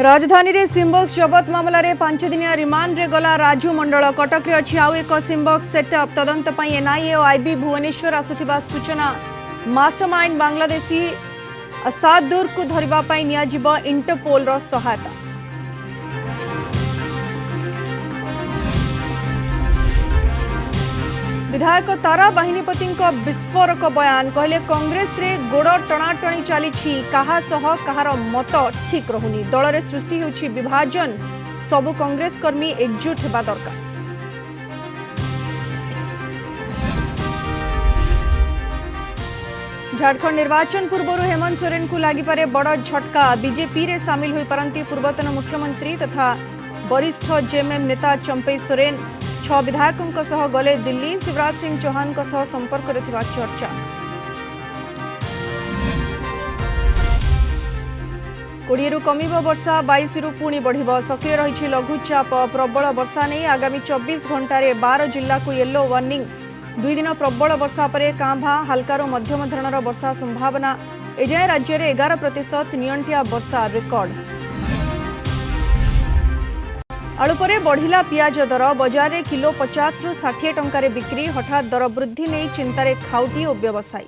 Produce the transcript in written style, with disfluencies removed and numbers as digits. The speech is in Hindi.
राजधानी रे सिम्बॉक्स जबत मामला रे 5 दिनिया रिमांड रे गला राजू मंडल कटक रे अछि आउ एक सिम्बॉक्स सेटअप तदंत पई एनआईए और आईबी भुवनेश्वर आसुथिबा सूचना मास्टरमाइंड बांग्लादेशी असादुर को धरिबा पई निया जिवो इंटरपोल रो सहायता। विधायक तारा बाहिनीपति विस्फोरक बयान कहले कांग्रेस रे गोड़ टणाटणी चली कहा सह कहार मत ठीक रहुनी दल रे सृष्टि होछि विभाजन सबु कांग्रेस कर्मी एकजुट हेबा दरकार। झारखंड निर्वाचन पूर्व हेमंत सोरेन को लागिपारे बड़ झटका बीजेपी रे सामिल होई पारंती पूर्वतन मुख्यमंत्री तथा वरिष्ठ जेएमएम नेता चंपई सोरेन 6 विधायकों सह गले दिल्ली शिवराज सिंह चौहान सह संपर्क रे थिबा चर्चा। कोड़ियरु कमिबो वर्षा 22 रु पुणी बढ़िबो सक्रिय रही लघुचाप प्रबल वर्षा नहीं आगामी 24 घंटा 12 जिला को येलो वार्निंग 2 दिन प्रबल वर्षा पर कांभा हल्कार मध्यम धरणर वर्षा संभावना एजाए राज्य में 11% नियंटिया वर्षा रेकर्ड। आलू पर बढ़िला पियाज दर बजार में किलो 50 रु 60 टंका बिक्री हठात दर वृद्धि नहीं चिंतार खाउटी और व्यवसायी।